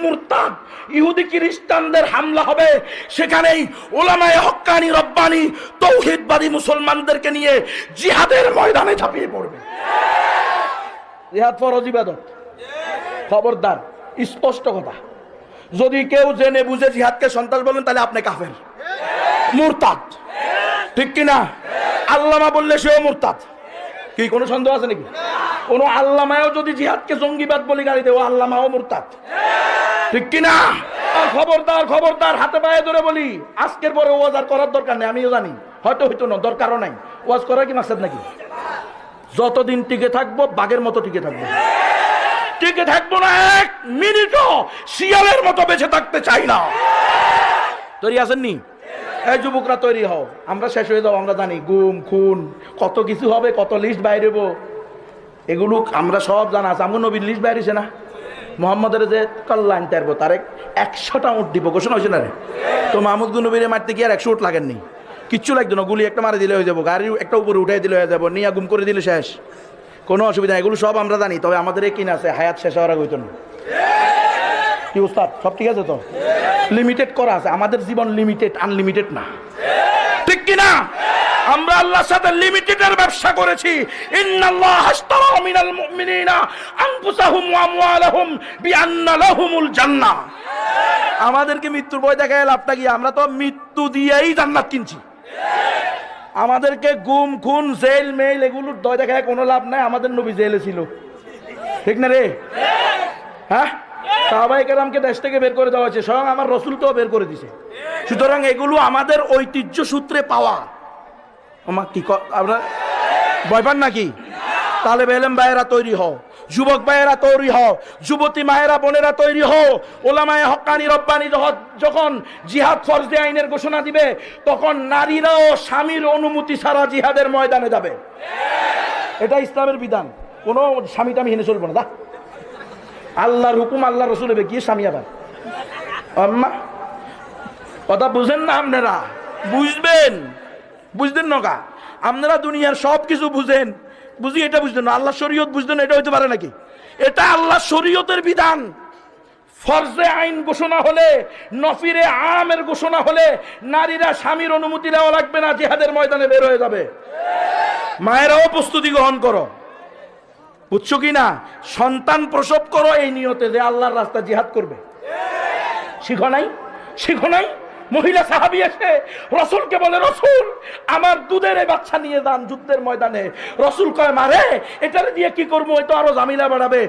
মুরতাদ ইহুদি খ্রিস্টানদের হামলা হবে, সেখানেই উলামায়ে হক্কানি রব্বানি তৌহিদবাদী মুসলমানদেরকে নিয়ে জিহাদের ময়দানে ঝাঁপিয়ে পড়বে। জিহাদ ফরজ ইবাদত, খবরদার, স্পষ্ট কথা। যদি কেউ জেনে বুঝে জিহাদকে সন্ত্রাস বলেন তাহলে আপনি কাফের, মুরতাদ, ঠিক কিনা? আল্লামা বললে সেও মুরতাদ, কি কোনো সন্দেহ আছে নাকি? কোন আল্লামাও যদি জিহাদকে জঙ্গিবাদ বলে গালি দেয়, ও আল্লামাও মুরতাদ, ঠিক কিনা? খবরদার, খবরদার, হাতে পায়ে ধরে বলি, আজকের পরে ওয়াজ আর করার দরকার নেই। আমিও জানি হয়তো হইতো না, দরকারও নাই। ওয়াজ করার কি মাকসাদ নাকি? যতদিন টিকে থাকবো বাঘের মতো টিকে থাকবো, টিকে থাকবো না এক মিনিটও, শিয়ালের মতো বেঁচে থাকতে চাই না। তৈরি আছেননি? এই যুবকরা তৈরি হও, আমরা শেষ হয়ে যাবো। আমরা জানি গুম খুন কত কিছু হবে, কত লিস্ট বাইরে হবো, এগুলো আমরা সব জানা আছে। আমার নবীর লিস্ট বাইরেছে না, মোহাম্মদের যে কল্যাণ তারবো তার 100টা উঠ দিব, ঘোষণা হয়েছে না রে? তো মাহমুদ নবীরে মারতে কি আর 100 উঠ লাগেননি? কিচ্ছু লাগতো না, গুলি একটা মারে দিলে হয়ে যাবো, গাড়ি একটা উপরে উঠাই দিলে হয়ে যাবো, নিয়ে গুম করে দিলে শেষ, কোনো অসুবিধা নেই। এগুলো সব আমরা জানি, তবে আমাদের এই কিনা আছে, হায়াত শেষ হওয়ার আগে হইতো না। কি উস্তাদ, সব ঠিক আছে তো? লিমিটেড করা আছে, আমাদের জীবন লিমিটেড, আনলিমিটেড না, ঠিক কিনা? আমরা আল্লাহর সাথে লিমিটেডের ব্যবসা করেছি। ইন্নাল্লাহ আশতারা মিনাল মুমিনিনা আনফুসাহুম ওয়া আমওয়ালাহুম বিআন্না লাহুমুল জান্নাহ। আমাদেরকে মৃত্যুর ভয় দেখায় লাভটা কি? আমরা তো মৃত্যু দিয়েই জান্নাত কিনছি। আমাদেরকে গুম খুন জেল মেল এগুলোর ভয় দেখায় কোনো লাভ নাই। আমাদের নবী জেলে ছিল, ঠিক না রে? হ্যাঁ, সাহাবায়ে কেরামকে দেশ থেকে বের করে দেওয়া হয়েছে, স্বয়ং আমার রসুলকেও বের করে দিছে। সুতরাং এগুলো আমাদের ঐতিহ্য সূত্রে পাওয়া। কি আমরা ভয় পান নাকি? তালেব ইলম ভাইয়েরা তৈরি হও, যুবক ভাইয়েরা তৈরি হও, যুবতী মায়েরা বোনেরা তৈরি হও। ওলামায়ে হক্কানি রব্বানি যখন জিহাদ ফরজে আইনের ঘোষণা দিবে, তখন নারীরাও স্বামীর অনুমতি ছাড়া জিহাদের ময়দানে যাবে। এটা ইসলামের বিধান, কোনো স্বামীটা আমি হেনে চলবো না। আল্লাহর হুকুম, আল্লাহ রসুল হবে, কি স্বামী আবার? আম্মা কথা বুঝেন না আপনারা? বুঝবেন, বুঝতেন নকা? আপনারা দুনিয়ার সব কিছু বুঝেন, বুঝি এটা বুঝতেন না, আল্লাহ শরীয়ত বুঝতেন, এটা হইতে পারে নাকি? এটা আল্লাহ শরীয়তের বিধান। ফরজে আইন ঘোষণা হলে, নফিরে আমের ঘোষণা হলে নারীরা স্বামীর অনুমতি নেওয়া লাগবে না, জিহাদের ময়দানে বের হয়ে যাবে। মায়েরাও প্রস্তুতি গ্রহণ করো, বুঝছো কি না? সন্তান প্রসব করো এই নিয়তে যে আল্লাহর রাস্তা জিহাদ করবে। শিখো নাই? শিখো নাই? মহিলা সাহাবী এসে রসুলকে বলে, রসুল আমার দুধের এই বাচ্চা নিয়ে যান যুদ্ধের ময়দানে। রসুল কয়, মারে এটারে দিয়ে কি করবো, এ তো আরো ঝামেলা বাড়াবে।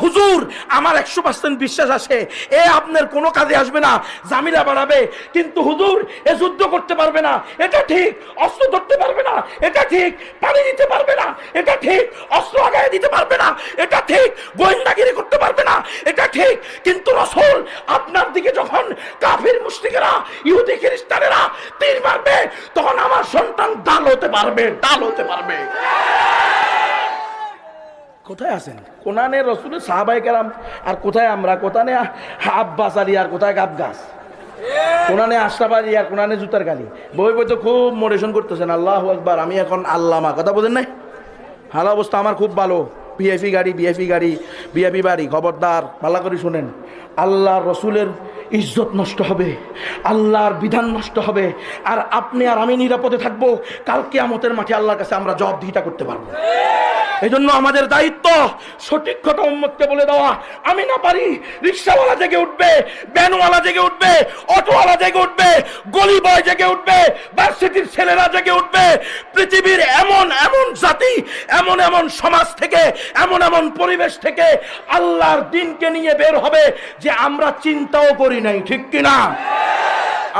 হুজুর আমার 100% বিশ্বাস আছে এ আপনার কোনো কাজে আসবে না, ঝামেলা বাড়াবে, কিন্তু হুজুর এ যুদ্ধ করতে পারবে না, এটা ঠিক, অস্ত্র ধরতে পারবে না, এটা ঠিক, পানি দিতে পারবে না, এটা ঠিক, অস্ত্র আগায় দিতে পারবে না, এটা ঠিক, গোয়েন্দাগিরি করতে পারবে না, এটা ঠিক, কিন্তু রসুল আপনার দিকে যখন কাফির মুশরিকেরা ইহুদি খ্রিস্টানেরা তীর মারবে, তখন আমার সন্তান ডাল হতে পারবে, ডাল হতে পারবে। কোথায় আছেন? কোরআনে রাসূলের সাহাবায়ে কেরাম, আর কোথায় আমরা? কোরআনে আব্বাস আলী আর কোথায় গাবগাছ, কোরআনে আশরাফ আলী আর কোরআনে জুতার গালি। বই বই তো খুব মোটিভেশন করতেছেন, আল্লাহু আকবার। আমি এখন আল্লামা, কথা বলেন নাই? হাল অবস্থা আমার খুব ভালো, ভিআইপি গাড়ি, ভিআইপি গাড়ি, ভিআইপি বাড়ি। খবরদার, ভালো করে শুনেন, আল্লাহর রসুলের ইজ্জত নষ্ট হবে, আল্লাহর বিধান নষ্ট হবে, আর আপনি আর আমি নিরাপদে থাকবো। কাল কিয়ামতের মাঠে আল্লাহর কাছে আমরা জবাবদিহিতা করতে পারবো। এই জন্য আমাদের দায়িত্ব সঠিক কথা উম্মতকে বলে দেওয়া। আমি না পারি, রিক্সাওয়ালা জেগে উঠবে, ভ্যানওয়ালা জেগে উঠবে, অটোওয়ালা জেগে উঠবে, গলি বয় জেগে উঠবে, ভার্সিটির ছেলেরা জেগে উঠবে। পৃথিবীর এমন এমন জাতি, এমন এমন সমাজ থেকে, এমন এমন পরিবেশ থেকে আল্লাহর দ্বীনকে নিয়ে বের হবে যে আমরা চিন্তাও করি নাই, ঠিক কিনা?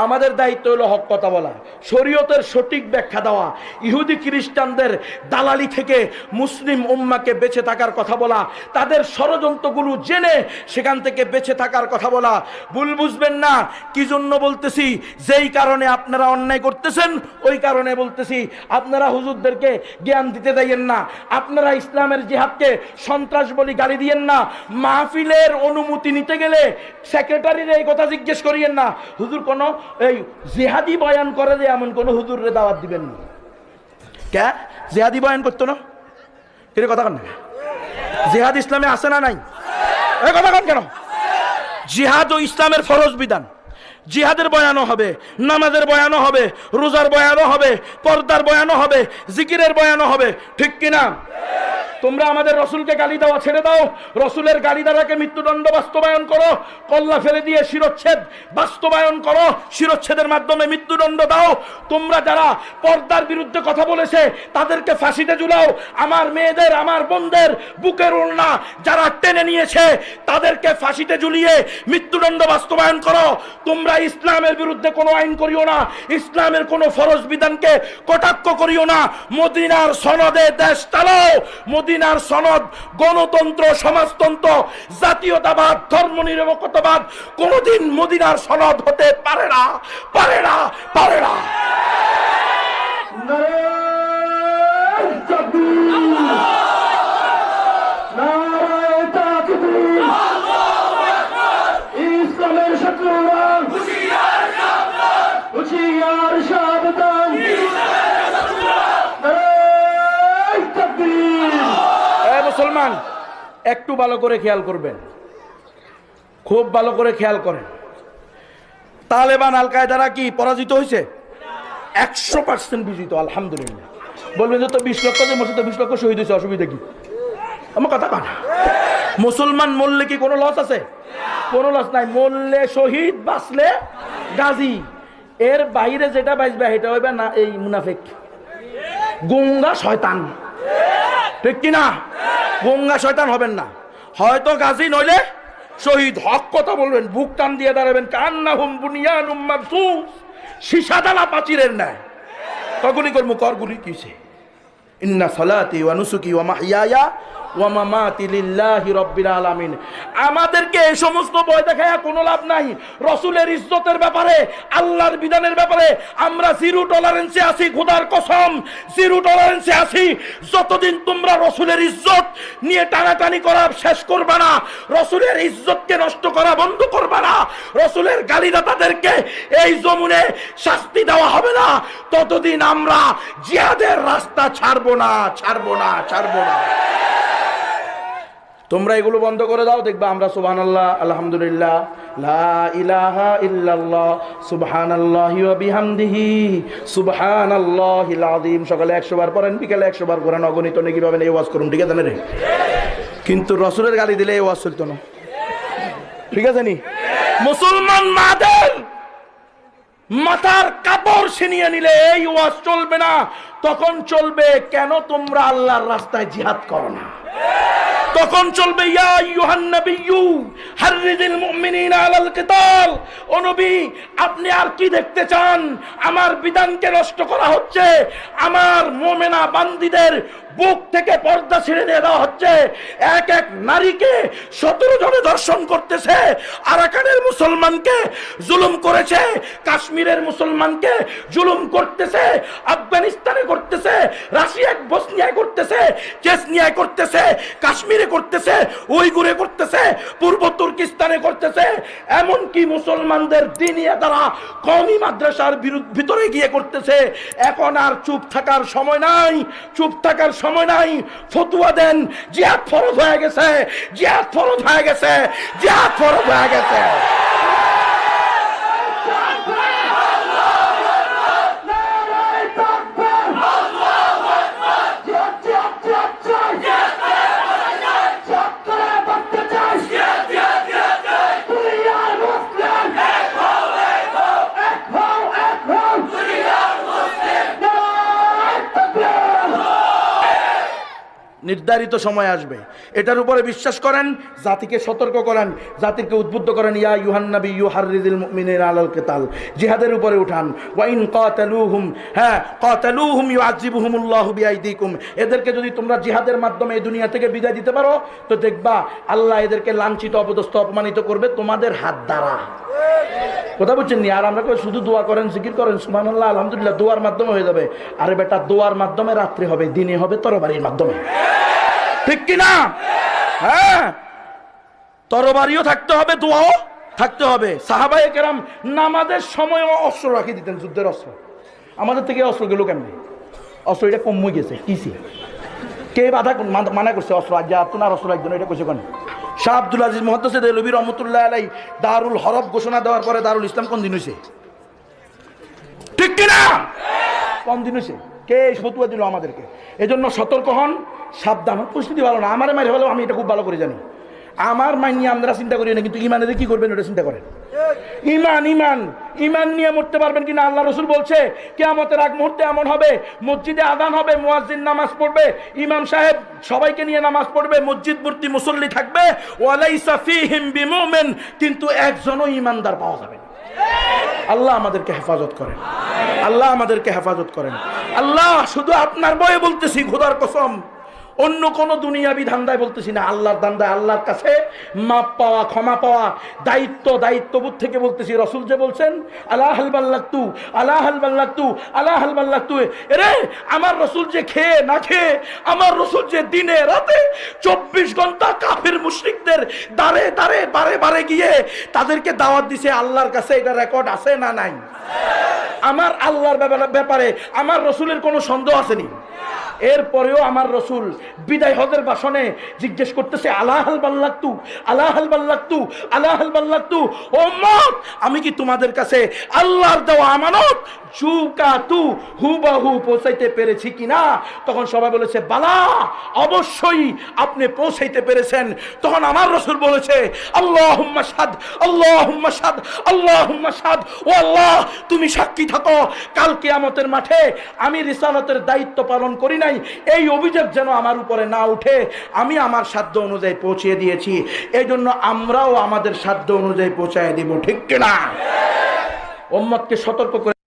আমাদের দায়িত্ব হলো হক কথা বলা, শরীয়তের সঠিক ব্যাখ্যা দেওয়া, ইহুদি খ্রিস্টানদের দালালি থেকে মুসলিম উম্মাকে বেঁচে থাকার কথা বলা, তাদের ষড়যন্ত্রগুলো জেনে সেখান থেকে বেঁচে থাকার কথা বলা। ভুল বুঝবেন না, কি জন্য বলতেছি? যেই কারণে আপনারা অন্যায় করতেছেন ওই কারণে বলতেছি। আপনারা হুজুরদেরকে জ্ঞান দিতে দেন না, আপনারা ইসলামের জিহাদকে সন্ত্রাস বলি গালি দিয়েন না। মাহফিলের অনুমতি নিতে গেলে সেক্রেটারির এই কথা জিজ্ঞেস করিয়েন না, হুজুর কোনো এই জিহাদি বয়ান করে যে এমন কোন হুজুরে দাওয়াত দিবেন না। কে জিহাদি বয়ান করতো না? এর কথা কন না, জিহাদ ইসলামে আছে না নাই? এই কথা কন কেন? জিহাদ ও ইসলামের ফরজ বিধান। জিহাদের বয়ানও হবে, নামাজের বয়ানও হবে, রোজার বয়ানও হবে, পর্দার বয়ানও হবে, জিকিরের বয়ানও হবে, ঠিক কিনা? তোমরা আমাদের রসুলকে গালি দেওয়া ছেড়ে দাও, রসুলের গালি দ্বারাকে মৃত্যুদণ্ড বাস্তবায়ন করো, কল্লা ফেলে দিয়ে শিরচ্ছেদ বাস্তবায়ন করো, শিরচ্ছেদের মাধ্যমে মৃত্যুদণ্ড দাও। তোমরা যারা পর্দার বিরুদ্ধে কথা বলেছে তাদেরকে ফাঁসিতে ঝুলাও। আমার মেয়েদের, আমার বোনদের বুকের ওড়না যারা টেনে নিয়েছে তাদেরকে ফাঁসিতে ঝুলিয়ে মৃত্যুদণ্ড বাস্তবায়ন করো। তোমরা ইসলামের বিরুদ্ধে কোনো আইন করিও না, ইসলামের কোনো ফরজ বিধানকে কটাক্ষ করিও না। মদিনার সনদে দেশ চালাও। মদিনার সনদ গণতন্ত্র, সমাজতন্ত্র, জাতীয়তাবাদ, ধর্মনিরপেক্ষতাবাদ কোনোদিন মদিনার সনদ হতে পারে না, পারে না, পারে না। ইসলামের শত্রুরা হুঁশিয়ার সাবধান। মুসলমান, একটু ভালো করে খেয়াল করবেন, খুব ভালো করে খেয়াল করেন। তালেবান, আল কায়দারা কি পরাজিত হয়েছে? 100% বিজিত, আলহামদুলিল্লাহ। বলবেন যে তো 20 লক্ষ, যে মসজিদে 20 লক্ষ শহীদ হয়েছে, অসুবিধা কি? আমার কথা কন। মুসলমান মরলে কি কোনো লস আছে? কোনো লস নাই। মরলে শহীদ, বাঁচলে গাজী। এর বাইরে যেটা বাঁচবে এটা হইবে না এই মুনাফিক, গুঙ্গা শয়তান, ঠিক কিনা? গঙ্গা শয়তান হবেন না, হয়তো গাজী নইলে শহীদ। হক কথা বলবেন, বুক টান দিয়ে দাঁড়াবেন, কান্নাহুম বুনিয়ানুম মারসুস, সীসাদানা পাচিরের ন্যায়। তখনই করবো করগুলি কিসে? ইন্না সালাতি ওয়া নুসুকি ওয়া মাহইয়ায়া ওয়া মামাতি লিল্লাহি রাব্বিল আলামিন। আমাদেরকে এই সমস্ত ভয় দেখায় কোনো লাভ নাই। রাসূলের ইজ্জতের ব্যাপারে, আল্লাহর বিধানের ব্যাপারে আমরা জিরো টলারেন্সে আছি, খোদার কসম জিরো টলারেন্সে আছি। যতদিন তোমরা রাসূলের ইজ্জত নিয়ে টানাটানি করা শেষ করবে না, রাসূলের ইজ্জতকে নষ্ট করা বন্ধ করবে না, রাসূলের গালিদাতাদেরকে এই জমিনে শাস্তি দেওয়া হবে না, ততদিন আমরা জিহাদের রাস্তা ছাড়বো না, ছাড়বো না, ছাড়বো না। তোমরা এগুলো বন্ধ করে দাও, দেখবা আমরা সুবহানাল্লাহ, আলহামদুলিল্লাহ, লা ইলাহা ইল্লাল্লাহ, সুবহানাল্লাহি ওয়া বিহামদিহি, সুবহানাল্লাহিল আযীম সকালে 100 বার পড়েন, বিকেলে 100 বার করেন, অগণিত নেকি পাবেন। এই ওয়াজ করুন, ঠিক আছে না রে? কিন্তু রাসূলের গালি দিলে এই ওয়াজ চলতো না, ঠিক আছে নি? মুসলমান মাদের মাথার কাপড় ছিনিয়ে নিলে এই ওয়াজ চলবে না। তখন চলবে কেন তোমরা আল্লাহর রাস্তায় জিহাদ করো না? তখন চলবে ইয়া আইয়ুহান নাবিয়্যু হাররিজিল মুমিনিনা আলাল কিতাল। ও নবী, আপনি আর কি দেখতে চান? আমার বিধানকে নষ্ট করা হচ্ছে, আমার মুমিনা বান্দীদের বুক থেকে পর্দা ছিঁড়ে নিয়ে দেওয়া হচ্ছে, এক এক নারীকে 17 জনে ধর্ষণ করতেছে, আরাকানের মুসলমানকে জুলুম করেছে, কাশ্মীরের মুসলমানকে জুলুম করতেছে, আফগানিস্তানে করতেছে, রাশিয়া বসনিয়ায় করতেছে, চেচনিয়ায় করতেছে, কাশ্মীরে করতেছে, উইগুরে করতেছে, পূর্ব তুর্কিস্তানে করতেছে, এমনকি মুসলমানদের দিনিয়া দ্বারা কওমি মাদ্রাসার ভিতরে গিয়ে করতেছে। এখন আর চুপ থাকার সময় নাই, চুপ থাকার সময় নাই। ফতোয়া দেন, জিহাদ ফরজ হয়ে গেছে, জিহাদ ফরজ হয়ে গেছে, জিহাদ ফরজ হয়ে গেছে। নির্ধারিত সময় আসবে, এটার উপরে বিশ্বাস করেন, জাতিকে সতর্ক করেন, জাতিকে উদ্বুদ্ধ করেন। ইয়া আইয়ুহান নাবিয়্যু হাররিজিল মুমিনিনা আলাল কিতাল, জিহাদের উপরে উঠান। ওয়া ইন কাতালুহুম, হ্যাঁ কাতালুহুম ইউআযিবুহুমুল্লাহু বিআইদিকুম, এদেরকে যদি তোমরা জিহাদের মাধ্যমে এই দুনিয়া থেকে বিদায় দিতে পারো তো দেখবা আল্লাহ এদেরকে লাঞ্ছিত, অপদস্থ, অপমানিত করবে তোমাদের হাত দ্বারা। কথা বুঝছেন নি? আর আমরা শুধু দোয়া করেন, জিকির করেন, সুবহানাল্লাহ, আলহামদুলিল্লাহ, দোয়ার মাধ্যমে হয়ে যাবে। আরে বেটা, দোয়ার মাধ্যমে রাত্রি হবে, দিনে হবে তরবারির মাধ্যমে, ঠিক কিনা? হ্যাঁ, তরবারিও থাকতে হবে, দোয়াও থাকতে হবে। সাহাবায়ে কেরাম নামাজের সময় অস্ত্র রাখি দিতেন, যুদ্ধের অস্ত্র। আমাদের থেকে অস্ত্র গেল কেমনি? অস্ত্র এটা কমই গেছে, কিসে কে বাধা মানা করছে? অস্ত্র আজ আপনার অস্ত্র রাখবেন, এটা কইছে কেন? শাহ আব্দুল আজিজ মুহাদ্দিস দেহলভী রহমতুল্লাহ আলাইহি দারুল হরব ঘোষণা দেওয়ার পরে দারুল ইসলাম কোন দিন হয়েছে? ঠিক কিনা? কোন দিন হয়েছে? কে ফতুয়া দিল আমাদেরকে? এজন্য সতর্ক হন, সাবধান হন। পরিস্থিতি ভালো না, আমারে মাইরে ভালো, আমি এটা খুব ভালো করে জানি। আমার মাইন নিয়ে আমরা চিন্তা করি না, কিন্তু ইমানের কি করবেন ওটা চিন্তা করেন। ইমান ইমান ইমান নিয়ে মরতে পারবেন কিনা? আল্লাহ রসুল বলছে কিয়ামতের আগ মুহূর্তে এমন হবে, মসজিদে আযান হবে, মুয়াজ্জিন নামাজ পড়বে, ইমাম সাহেব সবাইকে নিয়ে নামাজ পড়বে, মসজিদ ভর্তি মুসল্লি থাকবে, ওয়ালাইসা ফীহিম বিমুমিন, কিন্তু একজনও ইমানদার পাওয়া যাবে না। আল্লাহ আমাদেরকে হেফাজত করেন, আল্লাহ আমাদেরকে হেফাজত করেন। আল্লাহ শুধু আপনার বয়ে বলতেছি, খোদার কসম, অন্য কোন দুনিয়াবি ধান্দায় বলতেছি না, আল্লাহর ধান্দায়, আল্লাহর কাছে মাপ পাওয়া, ক্ষমা পাওয়া, দায়িত্ববোধ থেকে বলতেছি। রসুল যে বলছেন আলা হাল বাল্লাগতু, আলা হাল বাল্লাগতু, আলা হাল বাল্লাগতু, এরে আমার রসুল যে খেয়ে না খেয়ে, আমার রসুল যে দিনে রাতে 24 ঘন্টা কাফের মুশরিকদের দাঁড়ে দাঁড়ে বারে বারে গিয়ে তাদেরকে দাওয়াত দিছে, আল্লাহর কাছে এটা রেকর্ড আছে না নাই? আমার আল্লাহর ব্যাপারে আমার রসুলের কোনো সন্দেহ আসেনি। এরপরেও আমার রসুল বিদায় হজের ভাষণে জিজ্ঞেস করতেছে আলা হাল বাল্লাগতু, আলা হাল বাল্লাগতু, আলা হাল বাল্লাগতু, ও উম্মত আমি কি তোমাদের কাছে আল্লাহর দেওয়া আমানত জুকাতু হুবাহু পৌঁছাইতে পেরেছি কিনা? তখন সবাই বলেছে বালা, অবশ্যই আপনি পৌঁছাইতে পেরেছেন। তখন আমার রসুল বলেছে আল্লাহুম্মা শাহাদ, আল্লাহুম্মা শাহাদ, আল্লাহুম্মা শাহাদ, ও আল্লাহ তুমি সাক্ষী থাকো, কাল কিয়ামতের মাঠে আমি রিসালাতের দায়িত্ব পালন করি নাই, এই অভিযোগ যেন আমার উপরে না উঠে। আমি আমার সাধ্য অনুযায়ী পৌঁছিয়ে দিয়েছি, এই জন্য আমরাও আমাদের সাধ্য অনুযায়ী পৌঁছায় দিব। ঠিক কিনা? উম্মতকে সতর্ক করে